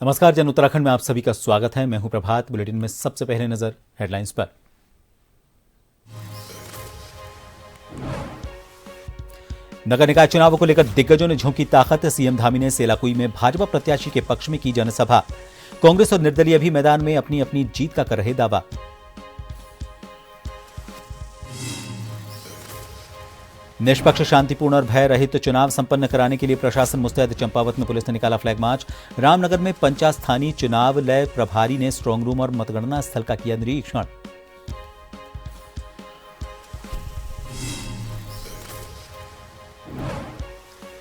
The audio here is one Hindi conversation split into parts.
नमस्कार, जन उत्तराखंड में आप सभी का स्वागत है। मैं हूं प्रभात। बुलेटिन में सबसे पहले नजर हेडलाइंस पर। नगर निकाय चुनावों को लेकर दिग्गजों ने झोंकी ताकत। सीएम धामी ने सेलाकुई में भाजपा प्रत्याशी के पक्ष में की जनसभा। कांग्रेस और निर्दलीय भी मैदान में अपनी अपनी जीत का कर रहे दावा। निष्पक्ष, शांतिपूर्ण और भय रहित चुनाव संपन्न कराने के लिए प्रशासन मुस्तैद। चंपावत में पुलिस ने निकाला फ्लैग मार्च। रामनगर में पंचायत स्थानीय चुनाव लय प्रभारी ने स्ट्रांग रूम और मतगणना स्थल का किया निरीक्षण।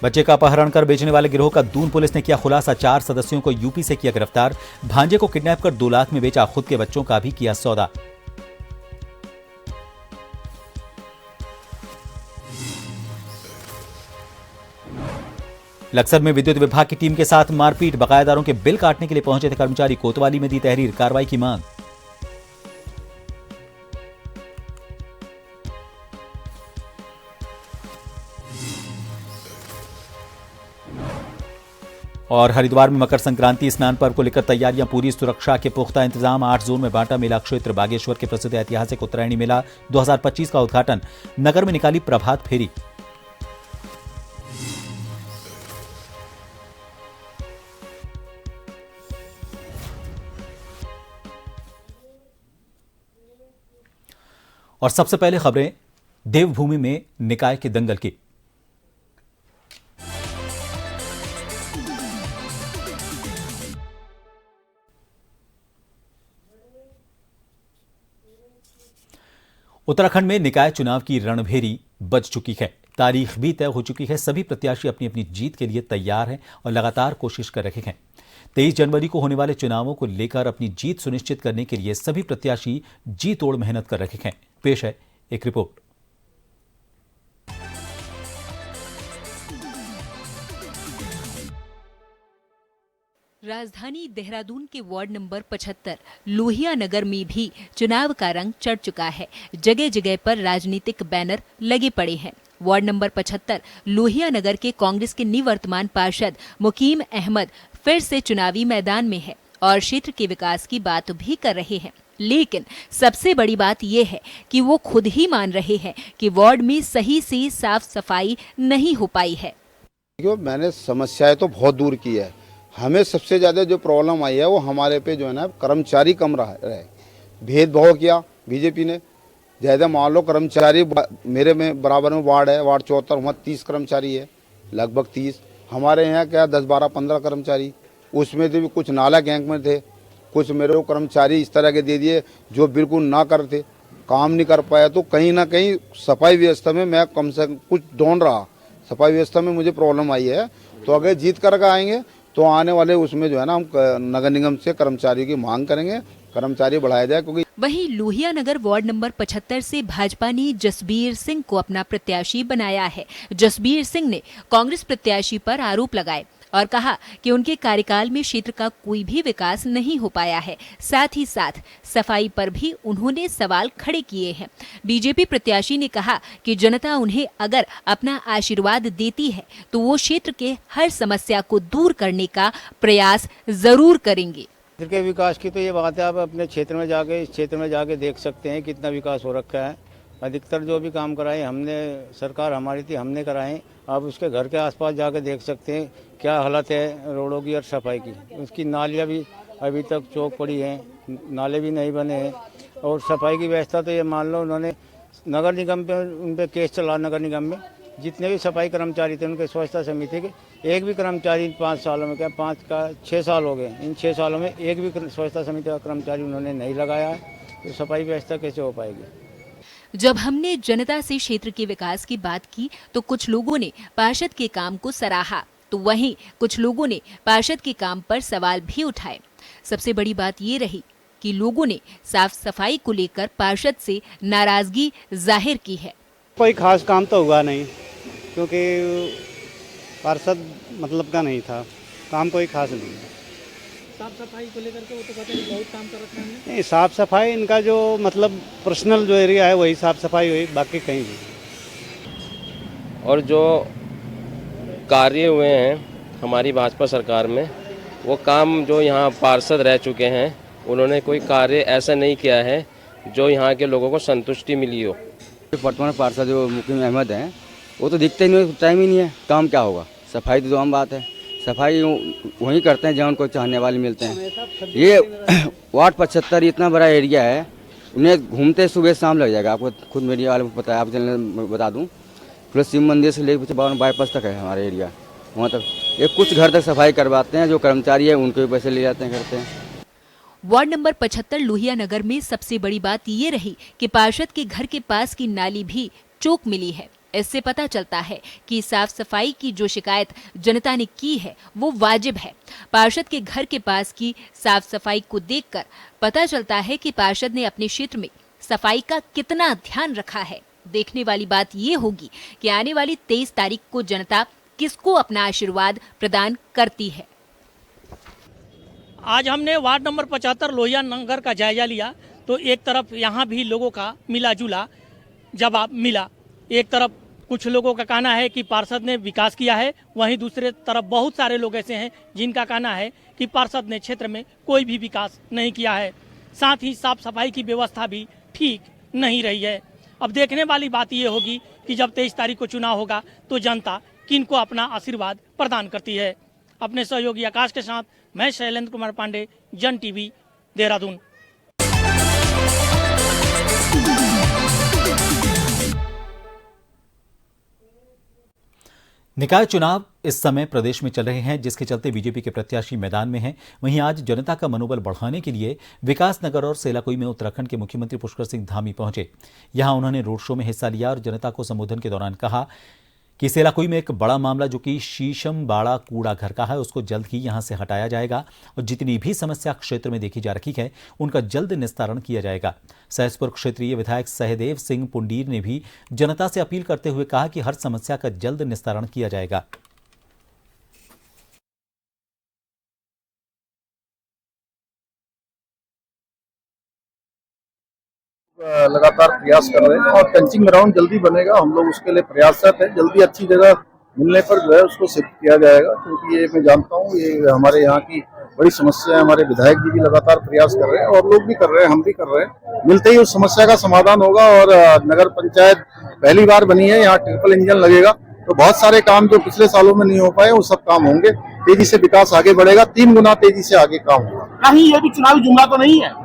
बच्चे का अपहरण कर बेचने वाले गिरोह का दून पुलिस ने किया खुलासा। 4 सदस्यों को यूपी से किया गिरफ्तार। भांजे को किडनैप कर 2 लाख में बेचा। खुद के बच्चों का भी किया सौदा। लक्सर में विद्युत विभाग की टीम के साथ मारपीट। बकायादारों के बिल काटने के लिए पहुंचे थे कर्मचारी। कोतवाली में दी तहरीर। कार्रवाई की मांग। और हरिद्वार में मकर संक्रांति स्नान पर्व को लेकर तैयारियां पूरी। सुरक्षा के पुख्ता इंतजाम। 8 जोन में बांटा मेला क्षेत्र। बागेश्वर के प्रसिद्ध ऐतिहासिक उत्तरायणी मेला 2025 का उद्घाटन। नगर में निकाली प्रभात फेरी। और सबसे पहले खबरें देवभूमि में निकाय के दंगल की। उत्तराखंड में निकाय चुनाव की रणभेरी बज चुकी है। तारीख भी तय हो चुकी है। सभी प्रत्याशी अपनी अपनी जीत के लिए तैयार हैं और लगातार कोशिश कर रहे हैं। 23 जनवरी को होने वाले चुनावों को लेकर अपनी जीत सुनिश्चित करने के लिए सभी प्रत्याशी जी तोड़ मेहनत कर रहे हैं। पेश है एक रिपोर्ट। राजधानी देहरादून के वार्ड नंबर 75 लोहिया नगर में भी चुनाव का रंग चढ़ चुका है। जगह जगह पर राजनीतिक बैनर लगे पड़े हैं। वार्ड नंबर 75 लोहिया नगर के कांग्रेस के निवर्तमान पार्षद मुकीम अहमद फिर से चुनावी मैदान में है और क्षेत्र के विकास की बात भी कर रहे हैं। लेकिन सबसे बड़ी बात यह है कि वो खुद ही मान रहे हैं कि वार्ड में सही से साफ सफाई नहीं हो पाई है। मैंने समस्याएं तो बहुत दूर की है। हमें सबसे ज्यादा जो प्रॉब्लम आई है वो हमारे पे जो है ना कर्मचारी कम रहे। भेदभाव किया बीजेपी ने। ज्यादा मान लो कर्मचारी मेरे में बराबर में वार्ड है, वार्ड 74, वहाँ 30 कर्मचारी है, लगभग 30। हमारे यहाँ क्या 10, 12, 15 कर्मचारी। उसमें से भी कुछ नाला गैंग में थे। कुछ मेरे को कर्मचारी इस तरह के दे दिए जो बिल्कुल ना करते, काम नहीं कर पाया। तो कहीं ना कहीं सफाई व्यवस्था में मैं कम से कम कुछ ढूंढ रहा। सफाई व्यवस्था में मुझे प्रॉब्लम आई है। तो अगर जीत कर आएंगे तो आने वाले उसमें जो है ना हम नगर निगम से कर्मचारियों की मांग करेंगे, कर्मचारी बढ़ाया जाए। क्योंकि वहीं लोहिया नगर वार्ड नंबर 75 से भाजपा ने जसबीर सिंह को अपना प्रत्याशी बनाया है। जसबीर सिंह ने कांग्रेस प्रत्याशी पर आरोप लगाए और कहा कि उनके कार्यकाल में क्षेत्र का कोई भी विकास नहीं हो पाया है। साथ ही साथ सफाई पर भी उन्होंने सवाल खड़े किए हैं। बीजेपी प्रत्याशी ने कहा कि जनता उन्हें अगर अपना आशीर्वाद देती है तो वो क्षेत्र के हर समस्या को दूर करने का प्रयास जरूर करेंगे। क्षेत्र के विकास की तो ये बात है, आप अपने क्षेत्र में जाके इस क्षेत्र में जाके देख सकते हैं कितना विकास हो रखा है। अधिकतर जो भी काम कराए हमने, सरकार हमारी थी, हमने कराए। आप उसके घर के आसपास जाके देख सकते हैं क्या हालत है रोडों की और सफाई की। उसकी नालियाँ भी अभी तक चौक पड़ी हैं, नाले भी नहीं बने हैं। और सफाई की व्यवस्था तो ये मान लो उन्होंने नगर निगम पे उन पर केस चला। नगर निगम में जितने भी सफाई कर्मचारी थे उनके स्वच्छता समिति के एक भी कर्मचारी 5 सालों में, क्या 5 का 6 साल हो गए, इन 6 सालों में एक भी स्वच्छता समिति का कर्मचारी उन्होंने नहीं लगाया है। तो सफाई व्यवस्था कैसे हो पाएगी। जब हमने जनता से क्षेत्र के विकास की बात की तो कुछ लोगों ने पार्षद के काम को सराहा, तो वहीं कुछ लोगों ने पार्षद के काम पर सवाल भी उठाए। सबसे बड़ी बात ये रही कि लोगों ने साफ सफाई को लेकर पार्षद से नाराजगी जाहिर की है। कोई खास काम तो हुआ नहीं, क्योंकि पार्षद मतलब का नहीं था, काम कोई खास नहीं। साफ सफाई को लेकर के वो तो कहते हैं बहुत काम कर रखा है हमने। नहीं, साफ सफाई इनका जो मतलब पर्सनल जो एरिया है वही साफ सफाई हुई, बाकी कहीं नहीं। और जो कार्य हुए हैं हमारी भाजपा सरकार में, वो काम जो यहाँ पार्षद रह चुके हैं उन्होंने कोई कार्य ऐसा नहीं किया है जो यहाँ के लोगों को संतुष्टि मिली हो। वर्तमान पार्षद जो मुकीम अहमद हैं वो तो दिखते ही नहीं, टाइम ही नहीं है, काम क्या होगा। सफाई तो आम बात है, सफाई वहीं करते हैं जहाँ उनको चाहने वाले मिलते हैं। ये वार्ड 75 इतना बड़ा एरिया है, उन्हें घूमते सुबह शाम लग जाएगा। आपको खुद मीडिया वाले को पता है, आप चैनल बता दूँ, प्लस शिव मंदिर से लेकर बाईपास तक है हमारा एरिया, वहाँ तक ये कुछ घर तक सफाई करवाते हैं। जो कर्मचारी है उनके पैसे ले जाते हैं, करते हैं। वार्ड नंबर 75 लोहिया नगर में सबसे बड़ी बात ये रही कि पार्षद के घर के पास की नाली भी चौक मिली है। इससे पता चलता है कि साफ सफाई की जो शिकायत जनता ने की है वो वाजिब है। पार्षद के घर के पास की साफ सफाई को देखकर पता चलता है कि पार्षद ने अपने क्षेत्र में सफाई का कितना ध्यान रखा है। देखने वाली बात ये होगी कि आने वाली 23 तारीख को जनता किसको अपना आशीर्वाद प्रदान करती है। आज हमने वार्ड नंबर 75 लोहिया नगर का जायजा लिया तो एक तरफ यहाँ भी लोगों का मिला जुला जवाब मिला। एक तरफ कुछ लोगों का कहना है कि पार्षद ने विकास किया है, वहीं दूसरे तरफ बहुत सारे लोग ऐसे हैं जिनका कहना है कि पार्षद ने क्षेत्र में कोई भी विकास नहीं किया है। साथ ही साफ सफाई की व्यवस्था भी ठीक नहीं रही है। अब देखने वाली बात ये होगी कि जब 23 तारीख को चुनाव होगा तो जनता किनको अपना आशीर्वाद प्रदान करती है। अपने सहयोगी आकाश के साथ मैं शैलेंद्र कुमार पांडे, जन टीवी, देहरादून। निकाय चुनाव इस समय प्रदेश में चल रहे हैं, जिसके चलते बीजेपी के प्रत्याशी मैदान में हैं। वहीं आज जनता का मनोबल बढ़ाने के लिए विकासनगर और सेलाकुई में उत्तराखंड के मुख्यमंत्री पुष्कर सिंह धामी पहुंचे। यहां उन्होंने रोड शो में हिस्सा लिया और जनता को संबोधन के दौरान कहा कि सेलाकुई में एक बड़ा मामला जो कि शीशम बाड़ा कूड़ा घर का है, उसको जल्द ही यहां से हटाया जाएगा और जितनी भी समस्या क्षेत्र में देखी जा रही है उनका जल्द निस्तारण किया जाएगा। सहसपुर क्षेत्रीय विधायक सहदेव सिंह पुंडीर ने भी जनता से अपील करते हुए कहा कि हर समस्या का जल्द निस्तारण किया जाएगा। लगातार प्रयास कर रहे हैं और पंचिंग ग्राउंड जल्दी बनेगा। हम लोग उसके लिए प्रयासरत हैं। जल्दी अच्छी जगह मिलने पर जो है उसको शिफ्ट किया जाएगा, क्योंकि ये मैं जानता हूँ ये हमारे यहाँ की बड़ी समस्या है। हमारे विधायक जी भी लगातार प्रयास कर रहे हैं और लोग भी कर रहे हैं, हम भी कर रहे हैं। मिलते ही उस समस्या का समाधान होगा। और नगर पंचायत पहली बार बनी है, यहाँ ट्रिपल इंजन लगेगा तो बहुत सारे काम जो पिछले सालों में नहीं हो पाए वो सब काम होंगे। तेजी से विकास आगे बढ़ेगा, 3 गुना तेजी से आगे काम होगा। कहीं ये भी चुनावी जुमला तो नहीं है?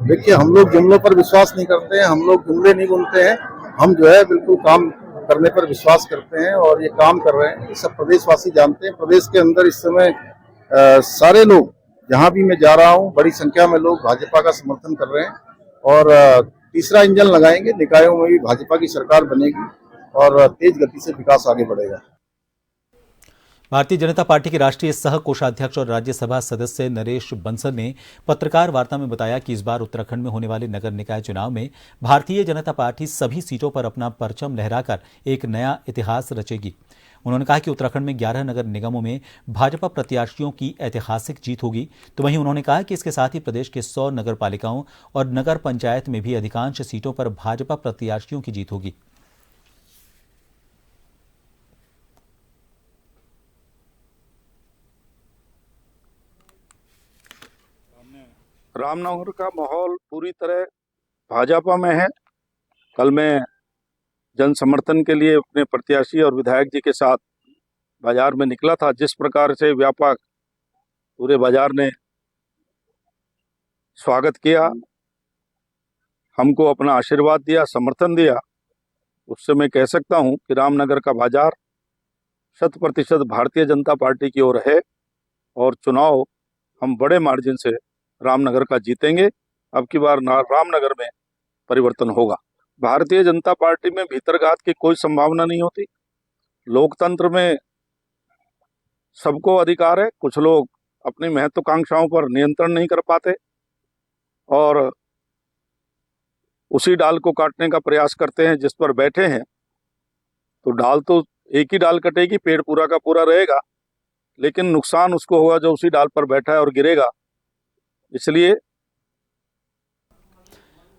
देखिए, हम लोग जुमलों पर विश्वास नहीं करते हैं, हम लोग जुमले नहीं बोलते हैं। हम जो है बिल्कुल काम करने पर विश्वास करते हैं और ये काम कर रहे हैं। ये सब प्रदेशवासी जानते हैं। प्रदेश के अंदर इस समय सारे लोग, जहां भी मैं जा रहा हूं, बड़ी संख्या में लोग भाजपा का समर्थन कर रहे हैं और तीसरा इंजन लगाएंगे। निकायों में भी भाजपा की सरकार बनेगी और तेज गति से विकास आगे बढ़ेगा। भारतीय जनता पार्टी के राष्ट्रीय सह कोषाध्यक्ष और राज्यसभा सदस्य नरेश बंसल ने पत्रकार वार्ता में बताया कि इस बार उत्तराखंड में होने वाले नगर निकाय चुनाव में भारतीय जनता पार्टी सभी सीटों पर अपना परचम लहराकर एक नया इतिहास रचेगी। उन्होंने कहा कि उत्तराखंड में 11 नगर निगमों में भाजपा प्रत्याशियों की ऐतिहासिक जीत होगी। तो वहीं उन्होंने कहा कि इसके साथ ही प्रदेश के 100 नगर पालिकाओं और नगर पंचायत में भी अधिकांश सीटों पर भाजपा प्रत्याशियों की जीत होगी। रामनगर का माहौल पूरी तरह भाजपा में है। कल मैं जन समर्थन के लिए अपने प्रत्याशी और विधायक जी के साथ बाजार में निकला था। जिस प्रकार से व्यापक पूरे बाजार ने स्वागत किया, हमको अपना आशीर्वाद दिया, समर्थन दिया, उससे मैं कह सकता हूं कि रामनगर का बाजार 100% भारतीय जनता पार्टी की ओर है और चुनाव हम बड़े मार्जिन से रामनगर का जीतेंगे। अब की बार रामनगर में परिवर्तन होगा। भारतीय जनता पार्टी में भीतरघात की कोई संभावना नहीं होती। लोकतंत्र में सबको अधिकार है। कुछ लोग अपनी महत्वाकांक्षाओं पर नियंत्रण नहीं कर पाते और उसी डाल को काटने का प्रयास करते हैं जिस पर बैठे हैं। तो डाल तो एक ही डाल कटेगी, पेड़ पूरा का पूरा रहेगा, लेकिन नुकसान उसको होगा जो उसी डाल पर बैठा है और गिरेगा। इसलिए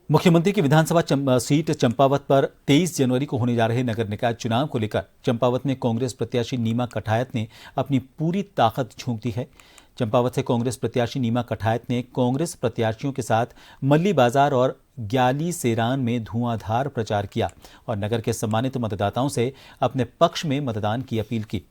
मुख्यमंत्री की विधानसभा सीट चंपावत पर 23 जनवरी को होने जा रहे नगर निकाय चुनाव को लेकर चंपावत में कांग्रेस प्रत्याशी नीमा कठायत ने अपनी पूरी ताकत झोंक दी है। चंपावत से कांग्रेस प्रत्याशी नीमा कठायत ने कांग्रेस प्रत्याशियों के साथ मल्ली बाजार और ग्याली सेरान में धुआंधार प्रचार किया और नगर के सम्मानित मतदाताओं से अपने पक्ष में मतदान की अपील की।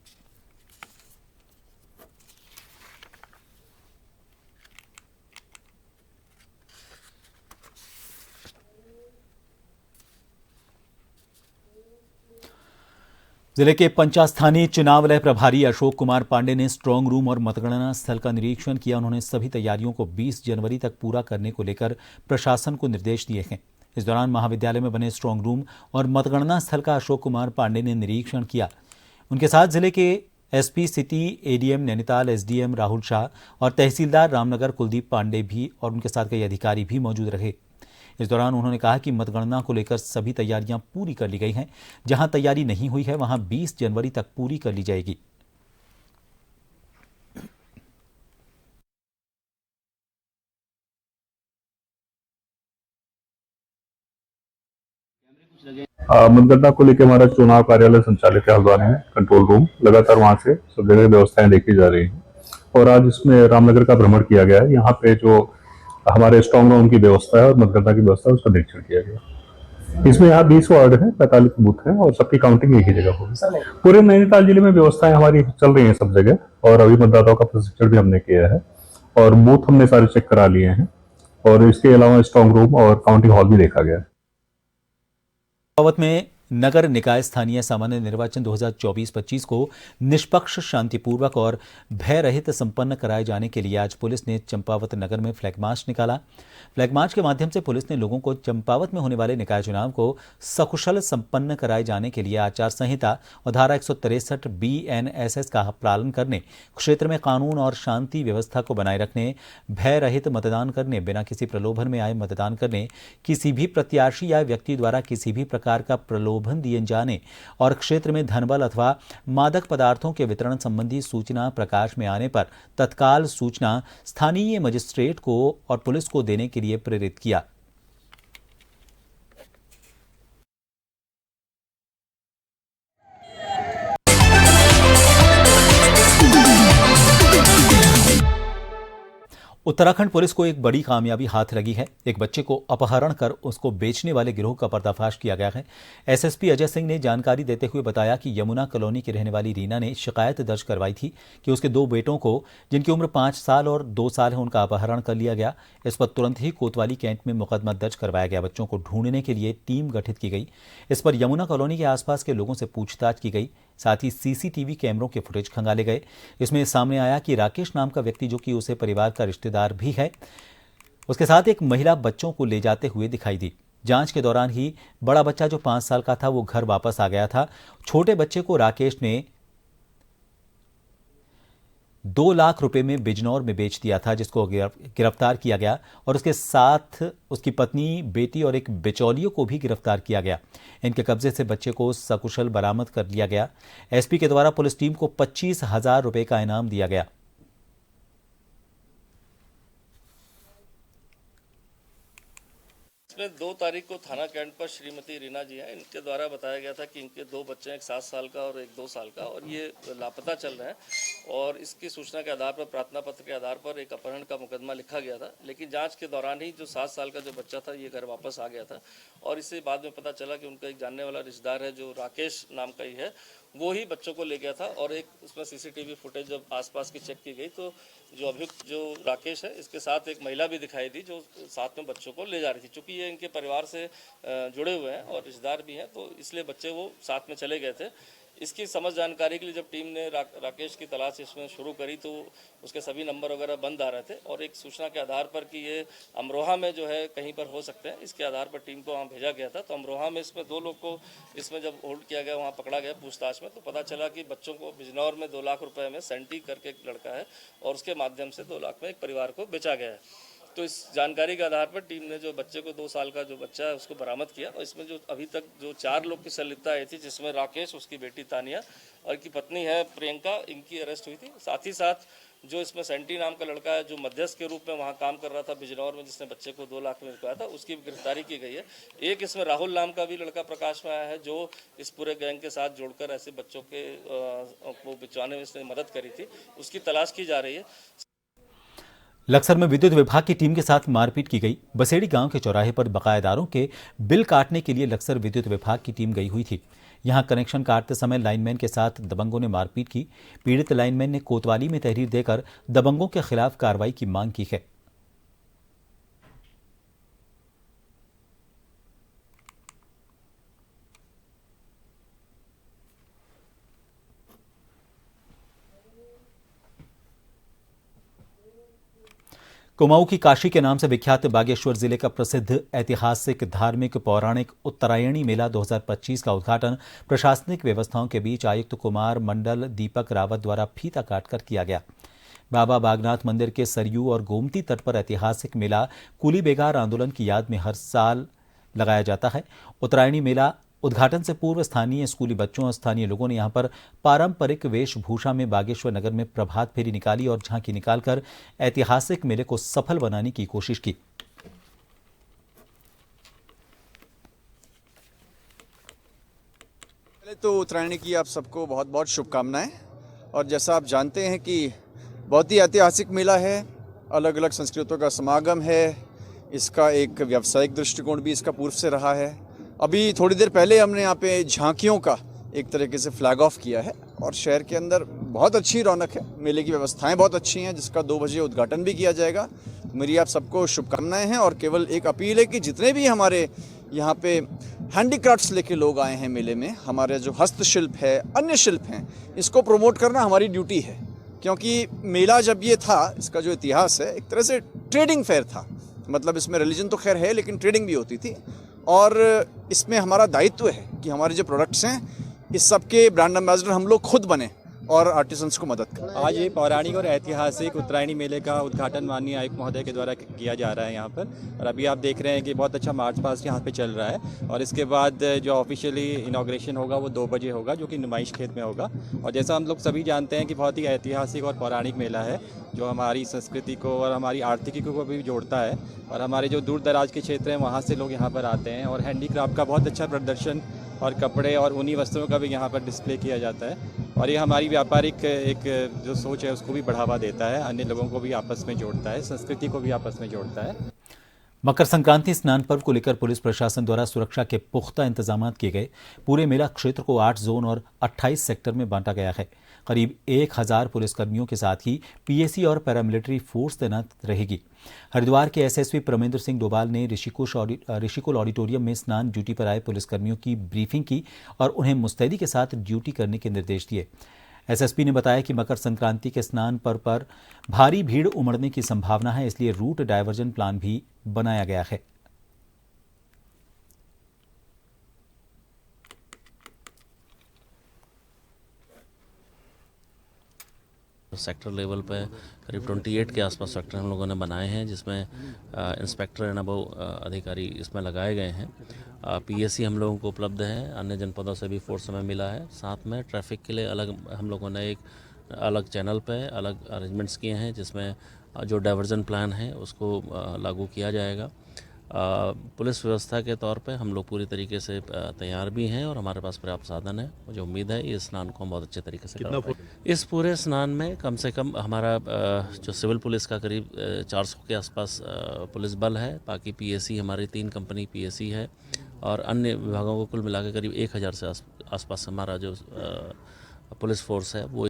जिले के पंचास्थानीय चुनावालय प्रभारी अशोक कुमार पांडे ने स्ट्रांग रूम और मतगणना स्थल का निरीक्षण किया। उन्होंने सभी तैयारियों को 20 जनवरी तक पूरा करने को लेकर प्रशासन को निर्देश दिए हैं। इस दौरान महाविद्यालय में बने स्ट्रांग रूम और मतगणना स्थल का अशोक कुमार पांडे ने निरीक्षण किया। उनके साथ जिले के SP city, ADM Nainital, SDM Rahul Shah और तहसीलदार रामनगर कुलदीप पांडे भी और उनके साथ कई अधिकारी भी मौजूद रहे। इस दौरान उन्होंने कहा कि मतगणना को लेकर सभी तैयारियां पूरी कर ली गई हैं। जहां तैयारी नहीं हुई है वहां 20 जनवरी तक पूरी कर ली जाएगी। मतगणना को लेकर हमारा चुनाव कार्यालय संचालित है हल्द्वानी में, कंट्रोल रूम। लगातार वहां से सब जगह व्यवस्थाएं देखी जा रही हैं और आज इसमें रामनगर का भ्रमण किया गया है। यहाँ पे जो हमारे स्ट्रांग रूम की व्यवस्था है और मतगणना की व्यवस्था है उसका निरीक्षण किया गया। इसमें यहाँ 20 वार्ड है, 45 बूथ है और सबकी काउंटिंग एक ही जगह होगी। पूरे नैनीताल जिले में व्यवस्थाएं हमारी चल रही हैं सब जगह और अभी मतदाताओं का प्रशिक्षण भी हमने किया है और बूथ हमने सारे चेक करा लिए हैं और इसके अलावा स्ट्रांग रूम और काउंटिंग हॉल भी देखा गया है। चंपावत में नगर निकाय स्थानीय सामान्य निर्वाचन 2024-25 को निष्पक्ष, शांतिपूर्वक और भय रहित संपन्न कराए जाने के लिए आज पुलिस ने चंपावत नगर में फ्लैग मार्च निकाला। फ्लैग मार्च के माध्यम से पुलिस ने लोगों को चंपावत में होने वाले निकाय चुनाव को सकुशल संपन्न कराए जाने के लिए आचार संहिता और धारा 163 BNSS का पालन करने, क्षेत्र में कानून और शांति व्यवस्था को बनाए रखने, भय रहित मतदान करने, बिना किसी प्रलोभन में आए मतदान करने, किसी भी प्रत्याशी या व्यक्ति द्वारा किसी भी प्रकार का प्रलोभन दिए जाने और क्षेत्र में धनबल अथवा मादक पदार्थों के वितरण संबंधी सूचना प्रकाश में आने पर तत्काल सूचना स्थानीय मजिस्ट्रेट को और पुलिस को देने के लिए प्रेरित किया। उत्तराखंड पुलिस को एक बड़ी कामयाबी हाथ लगी है। एक बच्चे को अपहरण कर उसको बेचने वाले गिरोह का पर्दाफाश किया गया है। एसएसपी अजय सिंह ने जानकारी देते हुए बताया कि यमुना कॉलोनी की रहने वाली रीना ने शिकायत दर्ज करवाई थी कि उसके 2 बेटों को, जिनकी उम्र 5 साल और 2 साल है, उनका अपहरण कर लिया गया। इस पर तुरंत ही कोतवाली कैंट में मुकदमा दर्ज करवाया गया। बच्चों को ढूंढने के लिए टीम गठित की गई। इस पर यमुना कॉलोनी के आसपास के लोगों से पूछताछ की गई। साथ ही सीसीटीवी कैमरों के फुटेज खंगाले गए। इसमें सामने आया कि राकेश नाम का व्यक्ति, जो कि उसे परिवार का रिश्तेदार भी है, उसके साथ एक महिला बच्चों को ले जाते हुए दिखाई दी। जांच के दौरान ही बड़ा बच्चा जो 5 साल का था वो घर वापस आ गया था। छोटे बच्चे को राकेश ने 2 लाख रुपए में बिजनौर में बेच दिया था, जिसको गिरफ्तार किया गया और उसके साथ उसकी पत्नी, बेटी और एक बिचौलियों को भी गिरफ्तार किया गया। इनके कब्जे से बच्चे को सकुशल बरामद कर लिया गया। एसपी के द्वारा पुलिस टीम को 25,000 रुपए का इनाम दिया गया। इसमें 2 तारीख को थाना कैंट पर श्रीमती रीना जी हैं, इनके द्वारा बताया गया था कि इनके 2 बच्चे हैं, एक 7 साल का और एक 2 साल का, और ये लापता चल रहे हैं। और इसकी सूचना के आधार पर, प्रार्थना पत्र के आधार पर एक अपहरण का मुकदमा लिखा गया था। लेकिन जांच के दौरान ही जो 7 साल का जो बच्चा था ये घर वापस आ गया था और इससे बाद में पता चला कि उनका एक जानने वाला रिश्तेदार है जो राकेश नाम का ही है, वो ही बच्चों को ले गया था। और एक उसमें सीसीटीवी फुटेज जब आसपास की चेक की गई तो जो अभियुक्त जो राकेश है, इसके साथ एक महिला भी दिखाई दी जो साथ में बच्चों को ले जा रही थी। चूँकि ये इनके परिवार से जुड़े हुए हैं और रिश्तेदार भी हैं, तो इसलिए बच्चे वो साथ में चले गए थे। इसकी समझ जानकारी के लिए जब टीम ने राकेश की तलाश इसमें शुरू करी तो उसके सभी नंबर वगैरह बंद आ रहे थे और एक सूचना के आधार पर कि ये अमरोहा में जो है कहीं पर हो सकते हैं, इसके आधार पर टीम को वहाँ भेजा गया था। तो अमरोहा में इसमें 2 लोग को इसमें जब होल्ड किया गया, वहाँ पकड़ा गया पूछताछ में, तो पता चला कि बच्चों को बिजनौर में 2 लाख रुपए में सेंटी करके एक लड़का है और उसके माध्यम से 2 लाख में एक परिवार को बेचा गया है। तो इस जानकारी के आधार पर टीम ने जो बच्चे को 2 साल का जो बच्चा है उसको बरामद किया और इसमें जो अभी तक जो 4 लोग की संलिप्तता आई थी, जिसमें राकेश, उसकी बेटी तानिया और की पत्नी है प्रियंका, इनकी अरेस्ट हुई थी। साथ ही साथ जो इसमें सेंटी नाम का लड़का है जो मध्यस्थ के रूप में वहाँ काम कर रहा था बिजनौर में, जिसने बच्चे को 2 लाख में बिकवाया था, उसकी भी गिरफ्तारी की गई है। एक इसमें राहुल नाम का भी लड़का प्रकाश में आया है जो इस पूरे गैंग के साथ जोड़कर ऐसे बच्चों के को बिचवाने में इसने मदद करी थी, उसकी तलाश की जा रही है। लक्सर में विद्युत विभाग की टीम के साथ मारपीट की गई। बसेड़ी गांव के चौराहे पर बकायेदारों के बिल काटने के लिए लक्सर विद्युत विभाग की टीम गई हुई थी। यहां कनेक्शन काटते समय लाइनमैन के साथ दबंगों ने मारपीट की। पीड़ित लाइनमैन ने कोतवाली में तहरीर देकर दबंगों के खिलाफ कार्रवाई की मांग की है। कुमाऊं की काशी के नाम से विख्यात बागेश्वर जिले का प्रसिद्ध ऐतिहासिक धार्मिक पौराणिक उत्तरायणी मेला 2025 का उद्घाटन प्रशासनिक व्यवस्थाओं के बीच आयुक्त कुमार मंडल दीपक रावत द्वारा फीता काटकर किया गया। बाबा बागनाथ मंदिर के सरयू और गोमती तट पर ऐतिहासिक मेला कुली बेगार आंदोलन की याद में हर साल लगाया जाता है। उत्तरायणी मेला उद्घाटन से पूर्व स्थानीय स्कूली बच्चों और स्थानीय लोगों ने यहां पर पारंपरिक वेशभूषा में बागेश्वर नगर में प्रभात फेरी निकाली और झांकी निकालकर ऐतिहासिक मेले को सफल बनाने की कोशिश की। पहले तो उत्तरायणी की आप सबको बहुत बहुत शुभकामनाएं। और जैसा आप जानते हैं कि बहुत ही ऐतिहासिक मेला है, अलग अलग संस्कृतियों का समागम है, इसका एक व्यावसायिक दृष्टिकोण भी इसका पूर्व से रहा है। अभी थोड़ी देर पहले हमने यहाँ पे झांकियों का एक तरीके से फ्लैग ऑफ किया है और शहर के अंदर बहुत अच्छी रौनक है, मेले की व्यवस्थाएं बहुत अच्छी हैं, जिसका 2 बजे उद्घाटन भी किया जाएगा। मेरी आप सबको शुभकामनाएं हैं और केवल एक अपील है कि जितने भी हमारे यहाँ पे हैंडीक्राफ्ट्स लेके लोग आए हैं मेले में, हमारे जो हस्तशिल्प है, अन्य शिल्प हैं, इसको प्रमोट करना हमारी ड्यूटी है। क्योंकि मेला जब ये था, इसका जो इतिहास है, एक तरह से ट्रेडिंग फेयर था। मतलब इसमें रिलीजन तो खैर है लेकिन ट्रेडिंग भी होती थी और इसमें हमारा दायित्व है कि हमारे जो प्रोडक्ट्स हैं इस सब के ब्रांड एम्बेसडर हम लोग खुद बने और आर्टिसंस को मदद करें। आज ये पौराणिक और ऐतिहासिक उत्तरायणी मेले का उद्घाटन माननीय आयुक्त महोदय के द्वारा किया जा रहा है यहाँ पर। और अभी आप देख रहे हैं कि बहुत अच्छा मार्च पास्ट यहाँ पे चल रहा है और इसके बाद जो ऑफिशियली इनॉग्रेशन होगा वो 2 बजे होगा, जो कि नुमाइश खेत में होगा। और जैसा हम लोग सभी जानते हैं कि बहुत ही ऐतिहासिक और पौराणिक मेला है जो हमारी संस्कृति को और हमारी आर्थिकी को भी जोड़ता है। और हमारे जो दूर दराज के क्षेत्र हैं वहाँ से लोग यहाँ पर आते हैं और हैंडीक्राफ्ट का बहुत अच्छा प्रदर्शन और कपड़े और ऊनी वस्त्रों का भी यहाँ पर डिस्प्ले किया जाता है। और ये हमारी व्यापारिक एक जो सोच है उसको भी बढ़ावा देता है, अन्य लोगों को भी आपस में जोड़ता है, संस्कृति को भी आपस में जोड़ता है। मकर संक्रांति स्नान पर्व को लेकर पुलिस प्रशासन द्वारा सुरक्षा के पुख्ता इंतजाम किए गए। पूरे मेला क्षेत्र को 8 जोन और 28 सेक्टर में बांटा गया है। करीब 1000 पुलिसकर्मियों के साथ ही पीएसी और पैरामिलिट्री फोर्स तैनात रहेगी। हरिद्वार के एसएसपी प्रमेंद्र सिंह डोभाल ने ऋषिकुल ऑडिटोरियम में स्नान ड्यूटी पर आए पुलिसकर्मियों की ब्रीफिंग की और उन्हें मुस्तैदी के साथ ड्यूटी करने के निर्देश दिए। एसएसपी ने बताया कि मकर संक्रांति के स्नान पर्व पर भारी भीड़ उमड़ने की संभावना है, इसलिए रूट डायवर्जन प्लान भी बनाया गया है। सेक्टर लेवल पे करीब 28 के आसपास सेक्टर हम लोगों ने बनाए हैं, जिसमें इंस्पेक्टर एंड अबव अधिकारी इसमें लगाए गए हैं। पीएसी हम लोगों को उपलब्ध है, अन्य जनपदों से भी फोर्स हमें मिला है। साथ में ट्रैफिक के लिए अलग हम लोगों ने एक अलग चैनल पे अलग अरेंजमेंट्स किए हैं, जिसमें जो डाइवर्जन प्लान है उसको लागू किया जाएगा। पुलिस व्यवस्था के तौर पे हम लोग पूरी तरीके से तैयार भी हैं और हमारे पास पर्याप्त साधन है। मुझे उम्मीद है इस स्नान को हम बहुत अच्छे तरीके से कर पाएंगे। इस पूरे स्नान में कम से कम हमारा जो सिविल पुलिस का करीब 400 के आसपास पुलिस बल है। बाकी पीएसी हमारी 3 कंपनी पीएसी है और अन्य विभागों को कुल मिला के करीब 1000 से आसपास हमारा जो पुलिस फोर्स है वो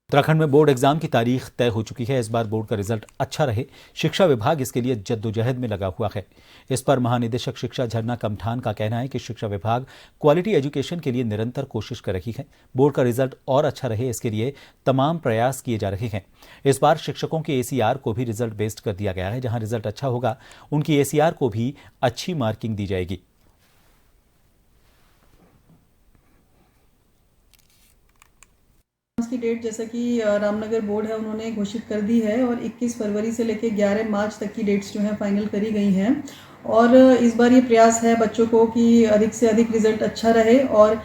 उत्तराखंड में बोर्ड एग्जाम की तारीख तय हो चुकी है। इस बार बोर्ड का रिजल्ट अच्छा रहे, शिक्षा विभाग इसके लिए जद्दोजहद में लगा हुआ है। इस पर महानिदेशक शिक्षा झरना कमठान का कहना है कि शिक्षा विभाग क्वालिटी एजुकेशन के लिए निरंतर कोशिश कर रही है। बोर्ड का रिजल्ट और अच्छा रहे, इसके लिए तमाम प्रयास किए जा रहे हैं। इस बार शिक्षकों के ACR को भी रिजल्ट बेस्ड कर दिया गया है। जहां रिजल्ट अच्छा होगा, उनकी ACR को भी अच्छी मार्किंग दी जाएगी। की डेट जैसा कि रामनगर बोर्ड है उन्होंने घोषित कर दी है और 21 फरवरी से लेकर 11 मार्च तक की डेट्स जो हैं फाइनल करी गई हैं। और इस बार ये प्रयास है बच्चों को कि अधिक से अधिक रिजल्ट अच्छा रहे और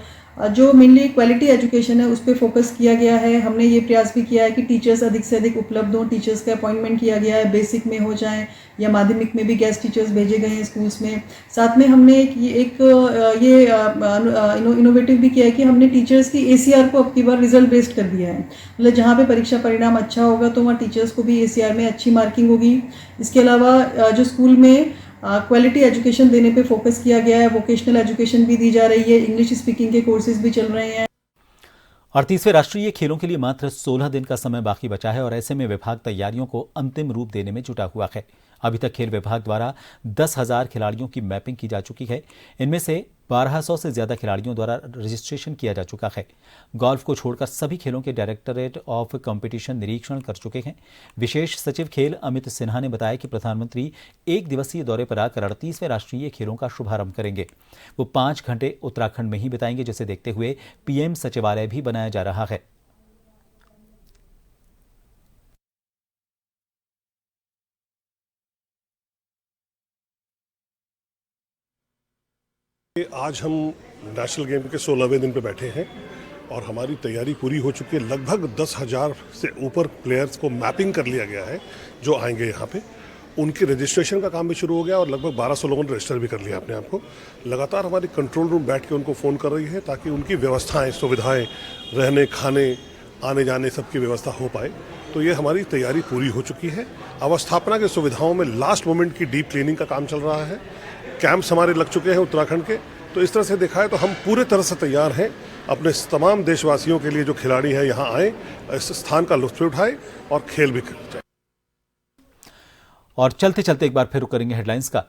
जो मेनली क्वालिटी एजुकेशन है उस पर फोकस किया गया है। हमने ये प्रयास भी किया है कि टीचर्स अधिक से अधिक उपलब्ध हों। टीचर्स का अपॉइंटमेंट किया गया है, बेसिक में हो जाएं या माध्यमिक में भी गेस्ट टीचर्स भेजे गए हैं स्कूल्स में। साथ में हमने एक इनोवेटिव भी किया है कि हमने टीचर्स की ACR को अब की बार रिजल्ट बेस्ड कर दिया है। मतलब जहाँ पे परीक्षा परिणाम अच्छा होगा तो वहाँ टीचर्स को भी ACR में अच्छी मार्किंग होगी। इसके अलावा जो स्कूल में क्वालिटी एजुकेशन देने पे फोकस किया गया है, वोकेशनल एजुकेशन भी दी जा रही है, इंग्लिश स्पीकिंग के कोर्सेज भी चल रहे हैं। 38वें राष्ट्रीय खेलों के लिए मात्र 16 दिन का समय बाकी बचा है और ऐसे में विभाग तैयारियों को अंतिम रूप देने में जुटा हुआ है। अभी तक खेल विभाग द्वारा 10,000 खिलाड़ियों की मैपिंग की जा चुकी है। इनमें से 1200 से ज्यादा खिलाड़ियों द्वारा रजिस्ट्रेशन किया जा चुका है। गोल्फ को छोड़कर सभी खेलों के डायरेक्टरेट ऑफ कंपटीशन निरीक्षण कर चुके हैं। विशेष सचिव खेल अमित सिन्हा ने बताया कि प्रधानमंत्री 1 दिवसीय दौरे पर आकर 38वें राष्ट्रीय खेलों का शुभारंभ करेंगे। वो 5 घंटे उत्तराखंड में ही बिताएंगे, जिसे देखते हुए PM सचिवालय भी बनाया जा रहा है। आज हम नेशनल गेम के 16वें दिन पे बैठे हैं और हमारी तैयारी पूरी हो चुकी है। लगभग 10,000 से ऊपर प्लेयर्स को मैपिंग कर लिया गया है जो आएंगे यहाँ पे। उनके रजिस्ट्रेशन का काम भी शुरू हो गया और लगभग 1200 लोगों ने रजिस्टर भी कर लिया अपने आप को। लगातार हमारी कंट्रोल रूम बैठ के उनको फ़ोन कर रही है ताकि उनकी व्यवस्थाएं, सुविधाएं, रहने खाने आने जाने सबकी व्यवस्था हो पाए। तो ये हमारी तैयारी पूरी हो चुकी है। अवस्थापना के सुविधाओं में लास्ट मोमेंट की डीप क्लीनिंग का काम चल रहा है। कैंप्स हमारे लग चुके हैं उत्तराखंड के। तो इस तरह से देखा है तो हम पूरे तरह से तैयार हैं अपने तमाम देशवासियों के लिए जो खिलाड़ी हैं यहाँ आए, इस स्थान का लुत्फ उठाए और खेल भी जाए। और चलते चलते एक बार फिर रुक करेंगे हेडलाइंस का।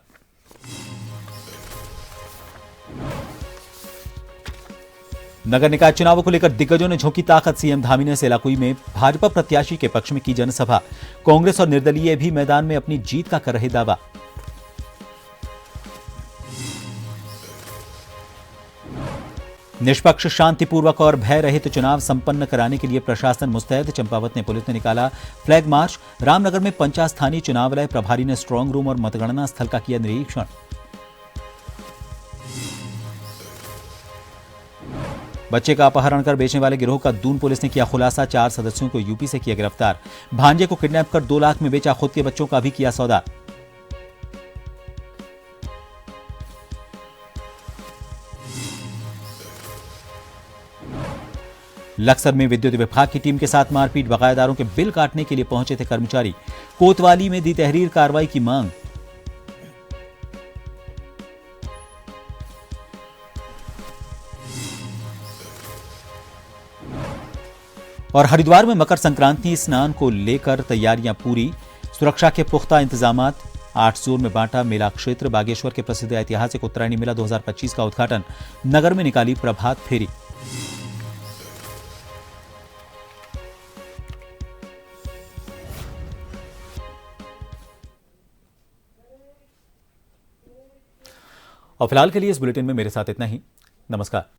नगर निकाय चुनावों को लेकर दिग्गजों ने झोंकी ताकत। सीएम धामी ने सेलाकुई में भाजपा प्रत्याशी के पक्ष में की जनसभा। कांग्रेस और निर्दलीय भी मैदान में अपनी जीत का कर रहे दावा। निष्पक्ष, शांतिपूर्वक और भय रहित चुनाव संपन्न कराने के लिए प्रशासन मुस्तैद। चंपावत में पुलिस ने निकाला फ्लैग मार्च। रामनगर में 50 स्थानीय चुनावालय प्रभारी ने स्ट्रांग रूम और मतगणना स्थल का किया निरीक्षण। बच्चे का अपहरण कर बेचने वाले गिरोह का दून पुलिस ने किया खुलासा। 4 सदस्यों को यूपी से किया गिरफ्तार। भांजे को किडनैप कर 2 लाख में बेचा, खुद के बच्चों का भी किया सौदा। लक्सर में विद्युत विभाग की टीम के साथ मारपीट। बकायादारों के बिल काटने के लिए पहुंचे थे कर्मचारी। कोतवाली में दी तहरीर, कार्रवाई की मांग। और हरिद्वार में मकर संक्रांति स्नान को लेकर तैयारियां पूरी। सुरक्षा के पुख्ता इंतजामात। 8 जोन में बांटा मेला क्षेत्र। बागेश्वर के प्रसिद्ध ऐतिहासिक उत्तरायणी मेला 2025 का उद्घाटन। नगर में निकाली प्रभात फेरी। और फिलहाल के लिए इस बुलेटिन में मेरे साथ इतना ही। नमस्कार।